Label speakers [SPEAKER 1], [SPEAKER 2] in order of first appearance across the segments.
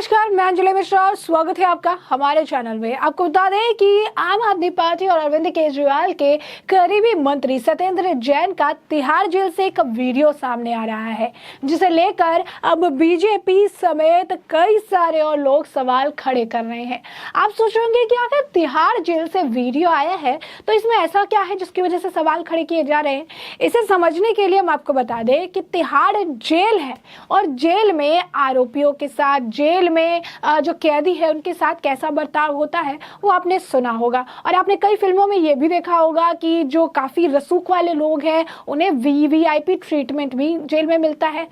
[SPEAKER 1] नमस्कार, मैं अंजलि मिश्रा और स्वागत है आपका हमारे चैनल में। आपको बता दें कि आम आदमी पार्टी और अरविंद केजरीवाल के करीबी मंत्री सत्येंद्र जैन का तिहाड़ जेल से एक वीडियो सामने आ रहा है, जिसे लेकर अब बीजेपी समेत कई सारे और लोग सवाल खड़े कर रहे हैं। आप सोचेंगे कि अगर तिहाड़ जेल से वीडियो आया है तो इसमें ऐसा क्या है जिसकी वजह से सवाल खड़े किए जा रहे हैं। इसे समझने के लिए हम आपको बता दें कि तिहाड़ जेल है और जेल में आरोपियों के साथ, जेल में जो कैदी है उनके साथ कैसा बर्ताव होता है वो आपने सुना होगा। और आपने कई फिल्मों में ये भी देखा होगा कि जो काफी रसूख वाले लोग हैं उन्हें वीवीआईपी ट्रीटमेंट भी जेल में मिलता है।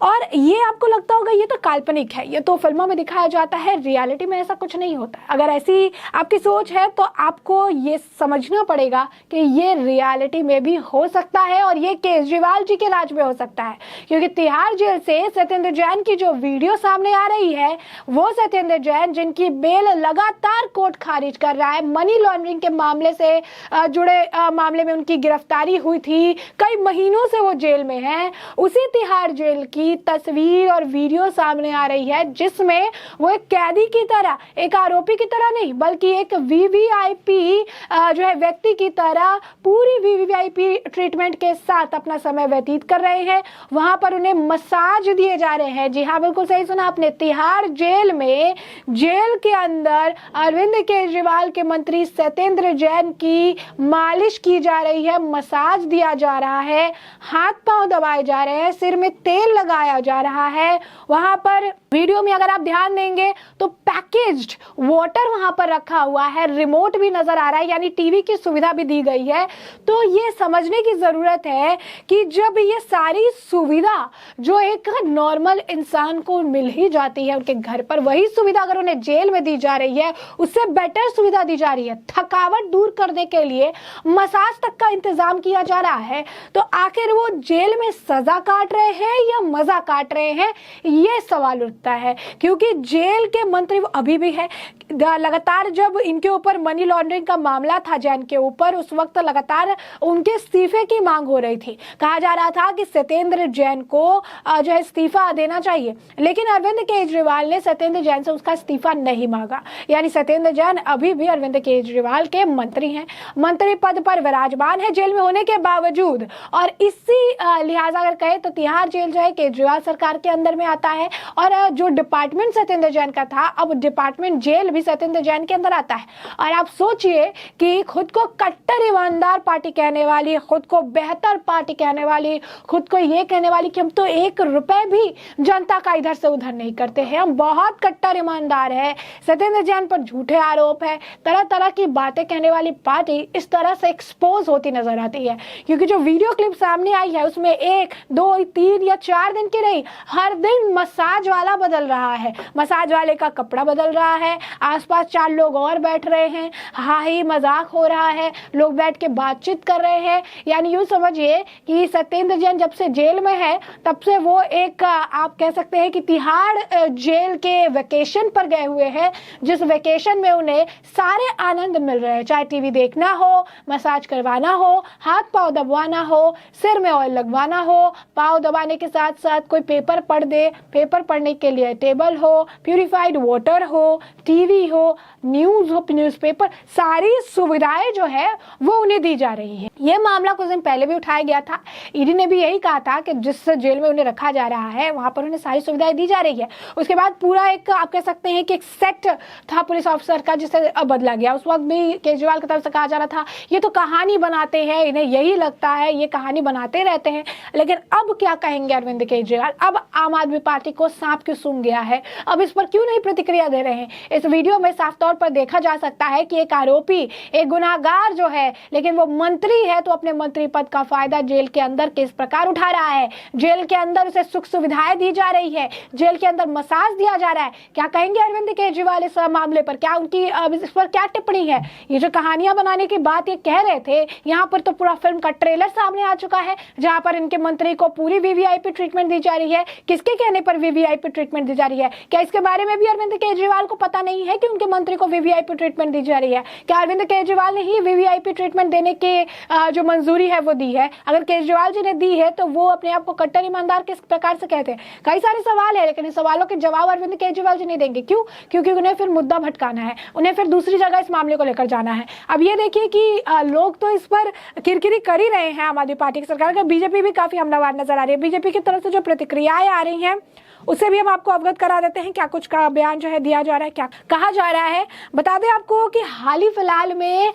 [SPEAKER 1] और ये आपको लगता होगा ये तो काल्पनिक है, ये तो फिल्मों में दिखाया जाता है, रियलिटी में ऐसा कुछ नहीं होता। अगर ऐसी आपकी सोच है तो आपको ये समझना पड़ेगा कि ये रियलिटी में भी हो सकता है और ये केजरीवाल जी के राज में हो सकता है, क्योंकि तिहाड़ जेल से सत्येंद्र जैन की जो वीडियो सामने आ रही है वो सत्येंद्र जैन जिनकी बेल लगातार कोर्ट खारिज कर रहा है, मनी लॉन्ड्रिंग के मामले से जुड़े मामले में उनकी गिरफ्तारी हुई थी, कई महीनों से वो जेल में है, उसी तिहाड़ जेल की तस्वीर और वीडियो सामने आ रही है जिसमें वो एक कैदी की तरह, एक आरोपी की तरह नहीं बल्कि एक वीवीआईपी जो है व्यक्ति की तरह पूरी वीवीआईपी ट्रीटमेंट के साथ अपना समय व्यतीत कर रहे हैं। वहां पर उन्हें मसाज दिए जा रहे हैं। जी हाँ, बिल्कुल सही सुना आपने, तिहाड़ जेल में, जेल के अंदर अरविंद केजरीवाल के मंत्री सत्येंद्र जैन की मालिश की जा रही है, मसाज दिया जा रहा है, हाथ पांव दबाए जा रहे हैं, सिर में तेल लगाया जा रहा है। वहां पर वीडियो में अगर आप ध्यान देंगे तो पैकेज्ड वाटर वहां पर रखा हुआ है, रिमोट भी नजर आ रहा है, यानी टीवी की सुविधा भी दी गई है। तो ये समझने की जरूरत है कि जब ये सारी सुविधा जो एक नॉर्मल इंसान को मिल ही जाती है उनके घर पर, वही सुविधा अगर उन्हें जेल में दी जा रही है, उससे बेटर सुविधा दी जा रही है, थकावट दूर करने के लिए मसाज तक का इंतजाम किया जा रहा है, तो आखिर वो जेल में सजा काट रहे हैं या मजा काट रहे हैं, ये सवाल उठता है। क्योंकि जेल के मंत्री वो अभी भी है, लगातार जब इनके ऊपर मनी लॉन्ड्रिंग का मामला था जैन के ऊपर, उस वक्त लगातार उनके इस्तीफे की मांग हो रही थी। कहा जा रहा था कि सत्येंद्र जैन को जो है इस्तीफा देना चाहिए, लेकिन अरविंद केजरीवाल ने सत्येंद्र जैन से उसका इस्तीफा नहीं मांगा। यानी सत्येंद्र जैन अभी भी अरविंद केजरीवाल के मंत्री हैं, मंत्री पद पर विराजमान है जेल में होने के बावजूद। और इसी लिहाजा अगर कहे तो तिहाड़ जेल जो है केजरीवाल सरकार के अंदर में आता है और जो डिपार्टमेंट सत्येंद्र जैन का था अब डिपार्टमेंट जेल भी सत्येंद्र जैन के अंदर आता है। और आप सोचिए कि खुद को कट्टर ईमानदार पार्टी कहने वाली, खुद को बेहतर पार्टी कहने वाली, खुद को ये कहने वाली कि हम तो 1 रुपए भी जनता का इधर से उधर नहीं करते हैं, हम बहुत कट्टर ईमानदार है, सत्येंद्र जैन पर झूठे आरोप है, तरह तरह की बातें कहने वाली पार्टी इस तरह से एक्सपोज होती नजर आती है। क्योंकि जो वीडियो क्लिप सामने आई है उसमें 1, 2, 3 या 4 दिन की नहीं, हर दिन मसाज वाला बदल रहा है, मसाज वाले का कपड़ा बदल रहा है, आसपास 4 लोग और बैठ रहे हैं, हाही मजाक हो रहा है, लोग बैठ के बातचीत कर रहे हैं। यानी यूं समझिए कि सत्येंद्र जैन जब से जेल में है तब से वो एक आप कह सकते हैं कि तिहाड़ जेल के वेकेशन पर गए हुए हैं, जिस वेकेशन में उन्हें सारे आनंद मिल रहे हैं, चाहे टीवी देखना हो, मसाज करवाना हो, हाथ पांव दबाना हो, सिर में ऑयल लगवाना हो, पांव दबाने के साथ साथ कोई पेपर पढ़ दे, पेपर पढ़ने के लिए टेबल हो, प्यूरिफाइड वाटर हो, टीवी हो, न्यूज हो, न्यूज़पेपर, सारी सुविधाएं जो है वो उन्हें दी जा रही है। ये मामला कुछ दिन पहले भी उठाया गया था, ईडी ने भी यही कहा था कि जिस जेल में उन्हें रखा जा रहा है वहां पर उन्हें सारी सुविधाएं दी जा रही है। उसके बाद पूरा एक आप कह सकते हैं कि एक सेट था पुलिस ऑफिसर का जिसे बदला गया। उस वक्त भी केजरीवाल की तरफ से कहा जा रहा था ये तो कहानी बनाते हैं, इन्हें यही लगता है, ये कहानी बनाते रहते हैं। लेकिन अब क्या कहेंगे अरविंद केजरीवाल? अब आम आदमी पार्टी को सांप क्यों सूंघ गया है, अब इस पर क्यों नहीं प्रतिक्रिया दे रहे हैं? इस वीडियो में साफ तौर पर देखा जा सकता है कि एक आरोपी, एक गुनाहगार जो है लेकिन वो मंत्री है, तो अपने मंत्री पद का फायदा जेल के अंदर किस प्रकार उठा रहा है, जेल के अंदर उसे सुख सुविधाएं दी जा रही है, जेल के अंदर मसाज दिया जा रहा है। क्या कहेंगे अरविंद केजरीवाल इस मामले पर? क्या उनकी इस पर क्या टिप्पणी है? ये जो कहानियां बनाने की बात ये कह रहे थे, यहाँ पर तो पूरा फिल्म का ट्रेलर सामने आ चुका है जहां पर इनके मंत्री को पूरी वीवीआईपी ट्रीटमेंट दी जा रही है। किसके कहने पर वीवीआईपी ट्रीटमेंट दी जा रही है? क्या इसके बारे में भी अरविंद केजरीवाल को पता नहीं है कि उनके मंत्री को वीवीआईपी ट्रीटमेंट दी जा रही है? क्या अरविंद केजरीवाल ने ही वीवीआईपी ट्रीटमेंट देने की जो मंजूरी है वो दी है? अगर केजरीवाल जी ने दी है तो वो अपने आप को कट्टर ईमानदार किस प्रकार से कहते हैं? कई सारे सवाल है, लेकिन इन सवालों के जवाब अरविंद केजरीवाल जी नहीं देंगे। क्यों? क्योंकि उन्हें फिर मुद्दा भटकाना है, उन्हें फिर दूसरी जगह इस मामले को लेकर जाना है। अब ये देखिए कि लोग तो इस पर किरकिरी कर ही रहे हैं आम आदमी पार्टी की सरकार का। बीजेपी भी काफी हमलावर नजर आ रही है। बीजेपी की तरफ से जो प्रतिक्रियाएं आ रही हैं उससे भी हम आपको अवगत करा देते हैं। क्या कुछ का बयान जो है दिया जा रहा है, क्या कहा जा रहा है। बता दें आपको कि हाल ही फिलहाल में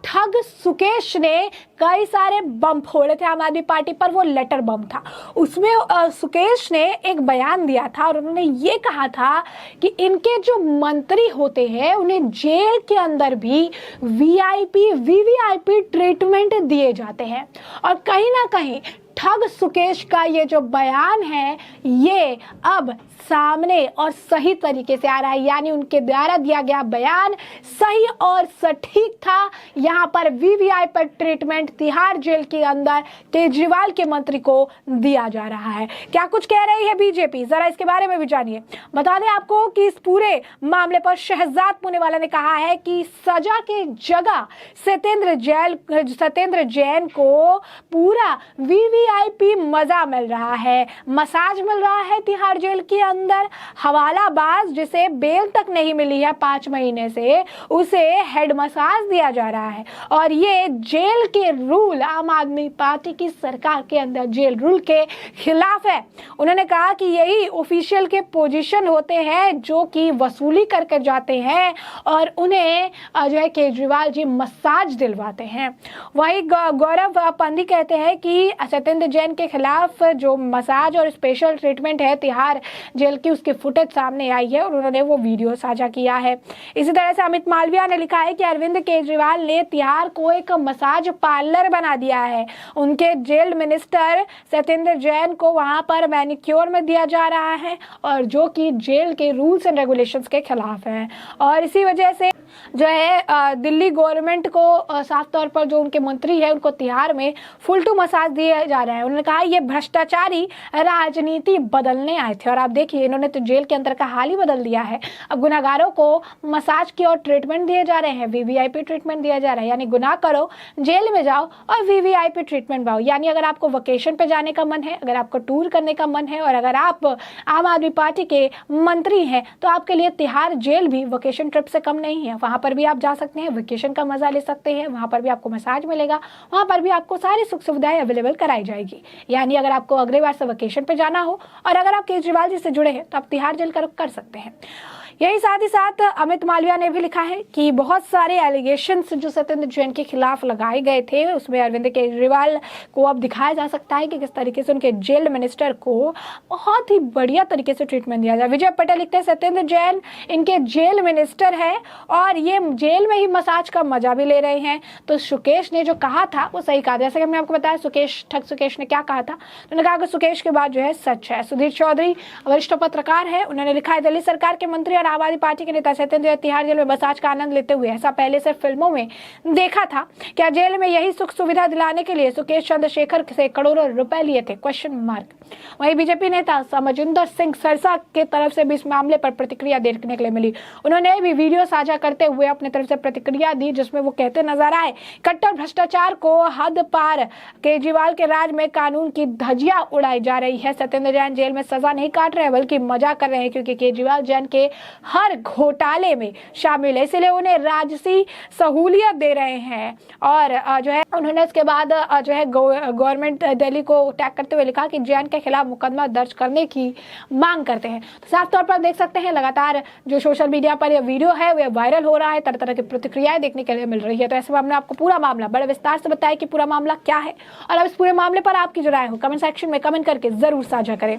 [SPEAKER 1] ठग सुकेश ने कई सारे बम फोड़े थे आम आदमी पार्टी पर। वो लेटर बम था, उसमें सुकेश ने एक बयान दिया था और उन्होंने ये कहा था कि इनके जो मंत्री होते हैं उन्हें जेल के अंदर भी वीवीआईपी ट्रीटमेंट दिए जाते हैं। और कहीं ना कहीं ठग सुकेश का ये जो बयान है ये अब सामने और सही तरीके से आ रहा है, यानी उनके द्वारा दिया गया बयान सही और सटीक था। यहाँ पर वीवीआई पर ट्रीटमेंट तिहाड़ जेल के अंदर केजरीवाल के मंत्री को दिया जा रहा है। क्या कुछ कह रही है बीजेपी, जरा इसके बारे में भी जानिए। बता दें आपको कि इस पूरे मामले पर शहजाद पूनेवाला ने कहा है कि सजा के जगह सत्येंद्र जैन को पूरा वीवीआईपी मजा मिल रहा है, मसाज मिल रहा है तिहाड़ जेल के अंदर। हवालाबाज जिसे बेल तक नहीं मिली है 5 महीने से, उसे हेड मसाज दिया जा रहा है। और ये जेल के रूल, आम आदमी पार्टी की सरकार के अंदर जेल रूल के खिलाफ है। उन्होंने कहा कि यही ऑफिशियल के पोजीशन होते हैं जो कि वसूली करके जाते हैं और उन्हें जो है केजरीवाल जी मसाज दिलवाते हैं। वही गौरव पंदी कहते हैं कि सत्येंद्र जैन के खिलाफ जो मसाज और स्पेशल ट्रीटमेंट है तिहाड़ जेल की, उसकी फुटेज सामने आई है और उन्होंने वो वीडियो साझा किया है। इसी तरह से अमित मालविया ने लिखा है कि अरविंद केजरीवाल ने तिहाड़ को एक मसाज पार्लर बना दिया है। उनके जेल मिनिस्टर सत्येंद्र जैन को वहां पर मैनिक्योर में दिया जा रहा है और जो कि जेल के रूल्स एंड रेगुलेशंस के खिलाफ है। और इसी वजह से जो है दिल्ली गवर्नमेंट को साफ तौर पर जो उनके मंत्री है उनको तिहाड़ में फुल टू मसाज दिए जा रहे हैं। उन्होंने कहा ये भ्रष्टाचारी राजनीति बदलने आए थे और आप देखिए इन्होंने तो जेल के अंदर का हाल ही बदल दिया है। अब गुनाहगारों को मसाज की और ट्रीटमेंट दिए जा रहे हैं, वीवीआईपी ट्रीटमेंट दिया जा रहा है। यानी गुनाह करो, जेल में जाओ और वीवीआईपी ट्रीटमेंट पाओ। यानी अगर आपको वेकेशन पे जाने का मन है, अगर आपको टूर करने का मन है और अगर आप आम आदमी पार्टी के मंत्री हैं तो आपके लिए तिहाड़ जेल भी वेकेशन ट्रिप से कम नहीं है। वहां पर भी आप जा सकते हैं, वेकेशन का मजा ले सकते हैं, वहां पर भी आपको मसाज मिलेगा, वहां पर भी आपको सारी सुख सुविधाएं अवेलेबल कराई जाएगी। यानी अगर आपको अगले बार से वेकेशन पे जाना हो और अगर आप केजरीवाल जी से जुड़े हैं तो आप तिहाड़ जेल का रुख कर सकते हैं। यही साथ ही साथ अमित मालविया ने भी लिखा है कि बहुत सारे एलिगेशंस जो सत्येंद्र जैन के खिलाफ लगाए गए थे उसमें अरविंद केजरीवाल को अब दिखाया जा सकता है कि किस तरीके से उनके जेल मिनिस्टर को बहुत ही बढ़िया तरीके से ट्रीटमेंट दिया जाए। विजय पटेल लिखते हैं सत्येंद्र जैन इनके जेल मिनिस्टर है और ये जेल में ही मसाज का मजा भी ले रहे हैं। तो सुकेश ने जो कहा था वो सही कहा। जैसे कि हमने आपको बताया ठग सुकेश ने क्या कहा था, उन्होंने कहा कि सुकेश के बाद जो है सच है। सुधीर चौधरी वरिष्ठ पत्रकार है, उन्होंने लिखा है दिल्ली सरकार के मंत्री आम आदमी पार्टी के नेता सत्येंद्र तिहाड़ जेल में मसाज का आनंद लेते हुए ऐसा पहले से फिल्मों में देखा था। क्या जेल में यही सुख सुविधा दिलाने के लिए सुकेश चंद्रशेखर से करोड़ों रुपए लिए थे? Question mark. वहीं बीजेपी नेता समजिंदर सिंह सरसा के तरफ से भी इस मामले पर प्रतिक्रिया देखने के लिए मिली। उन्होंने भी वीडियो साझा करते हुए अपने तरफ से प्रतिक्रिया दी जिसमें वो कहते नजर आए कट्टर भ्रष्टाचार को हद पार, केजरीवाल के राज में कानून की धज्जियां उड़ाई जा रही है। सत्येंद्र जैन जेल में सजा नहीं काट रहे बल्कि मजा कर रहे हैं क्योंकि केजरीवाल जैन के हर घोटाले में शामिल है, इसलिए उन्हें राजसी सहूलियत दे रहे हैं। और जो है उन्होंने इसके बाद जो है गवर्नमेंट दिल्ली को टैग करते हुए लिखा कि जैन के खिलाफ मुकदमा दर्ज करने की मांग करते हैं। तो साफ तौर पर देख सकते हैं लगातार जो सोशल मीडिया पर यह वीडियो है वह वायरल हो रहा है, तरह तरह की प्रतिक्रियाएं देखने के लिए मिल रही है। तो ऐसे में हमने आपको पूरा मामला बड़े विस्तार से बताया कि पूरा मामला क्या है और अब इस पूरे मामले पर आपकी जो राय हो कमेंट सेक्शन में कमेंट करके जरूर साझा करें।